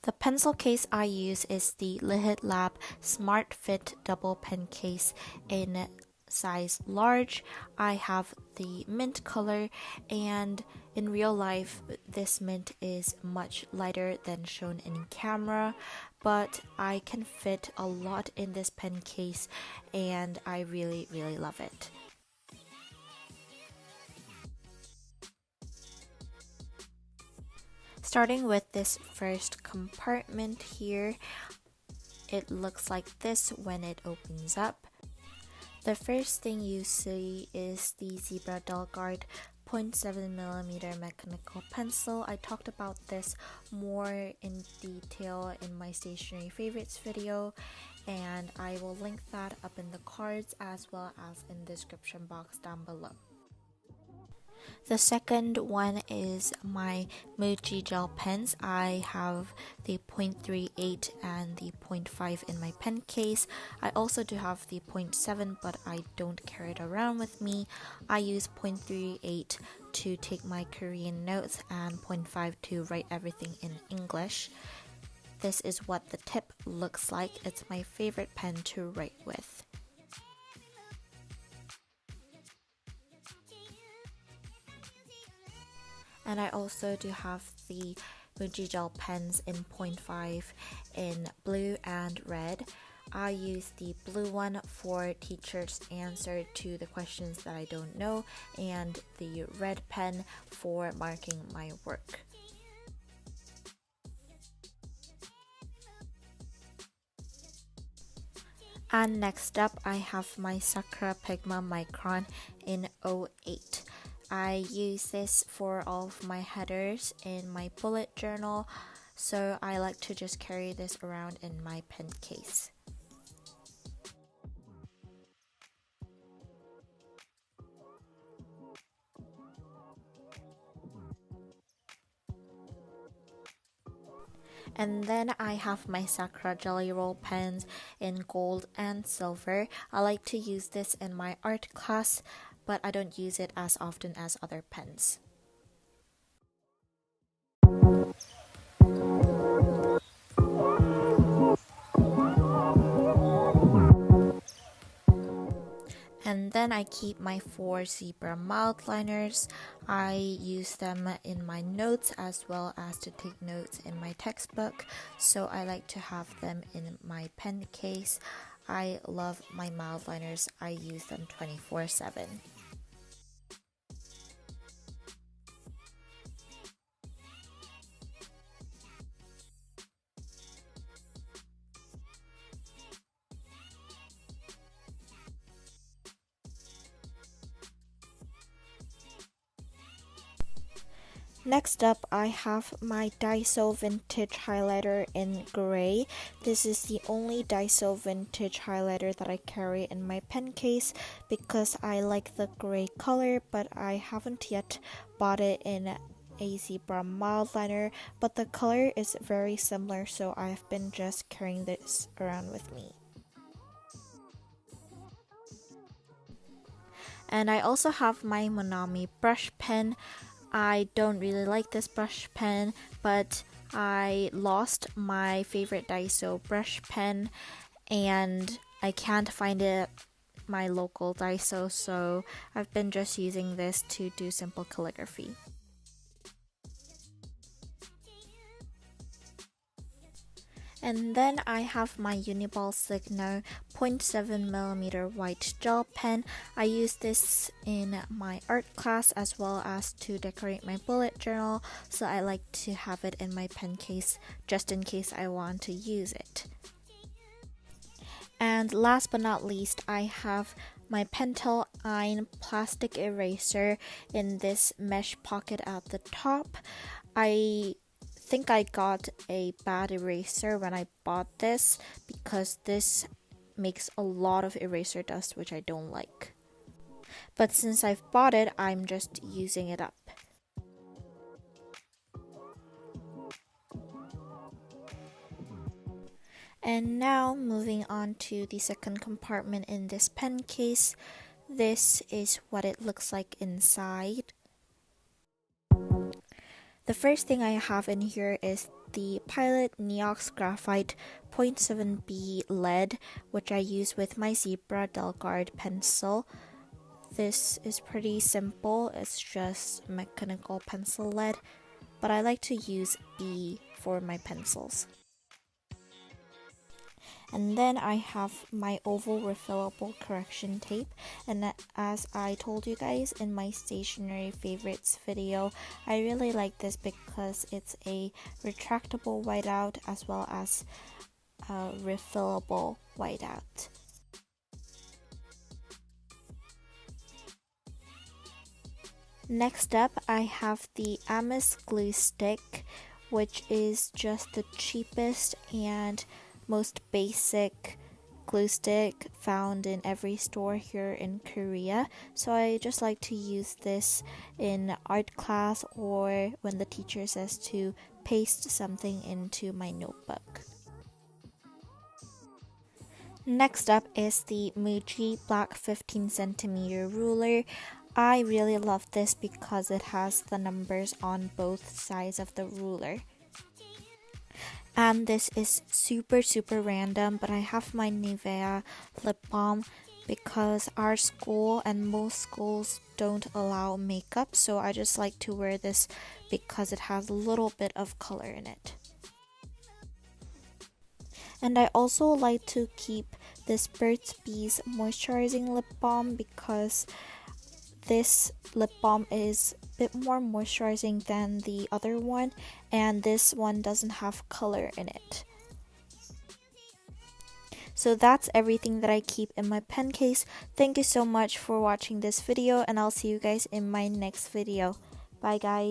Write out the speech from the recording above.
The pencil case I use is the Lihit Lab Smart Fit double pen case in size large. I have the mint color, and in real life this mint is much lighter than shown in camera, but I can fit a lot in this pen case and I really love it. Starting with this first compartment here, it looks like this when it opens up. The first thing you see is the Zebra Delgard 0.7mm mechanical pencil. I talked about this more in detail in my stationery favorites video, and I will link that up in the cards as well as in the description box down below. The second one is my Muji gel pens. I have the 0.38 and the 0.5 in my pen case. I also do have the 0.7, but I don't carry it around with me. I use 0.38 to take my Korean notes and 0.5 to write everything in English. This is what the tip looks like. It's my favorite pen to write with. And I also do have the Muji gel pens in 0.5 in blue and red. I use the blue one for teachers' answer to the questions that I don't know, and the red pen for marking my work. And next up, I have my Sakura Pigma Micron in 08. I use this for all of my headers in my bullet journal, so I like to just carry this around in my pen case. And then I have my Sakura Jelly Roll pens in gold and silver. I like to use this in my art class, but I don't use it as often as other pens. And then I keep my 4 zebra mild liners. I use them in my notes as well as to take notes in my textbook, so I like to have them in my pen case. I love my mild liners. I use them 24/7. Next up, I have my Daiso Vintage Highlighter in gray. This is the only Daiso Vintage Highlighter that I carry in my pen case because I like the gray color, but I haven't yet bought it in a zebra mild liner, but the color is very similar, so I've been just carrying this around with me. And I also have my Minami Brush Pen. I don't really like this brush pen, but I lost my favorite Daiso brush pen and I can't find it at my local Daiso, so I've been just using this to do simple calligraphy. And then I have my Uniball Signo 0.7mm white gel pen. I use this in my art class as well as to decorate my bullet journal, so I like to have it in my pen case just in case I want to use it. And last but not least, I have my Pentel Ein plastic eraser in this mesh pocket at the top. I think I got a bad eraser when I bought this because this makes a lot of eraser dust, which I don't like. But since I've bought it, I'm just using it up. And now moving on to the second compartment in this pen case. This is what it looks like inside. The first thing I have in here is the Pilot Neox Graphite 0.7B lead, which I use with my Zebra Delgard pencil. This is pretty simple, it's just mechanical pencil lead, but I like to use B for my pencils. And then I have my oval refillable correction tape, and as I told you guys in my stationery favorites video, I really like this because it's a retractable whiteout as well as a refillable whiteout. Next up, I have the Amaz glue stick, which is just the cheapest and most basic glue stick found in every store here in Korea. So I just like to use this in art class or when the teacher says to paste something into my notebook. Next up is the Muji black 15cm ruler. I really love this because it has the numbers on both sides of the ruler. And this is super random, but I have my Nivea lip balm because our school and most schools don't allow makeup, so I just like to wear this because it has a little bit of color in it. And I also like to keep this Burt's Bees moisturizing lip balm because this lip balm is a bit more moisturizing than the other one, and this one doesn't have color in it. So that's everything that I keep in my pen case. Thank you so much for watching this video, and I'll see you guys in my next video. Bye guys.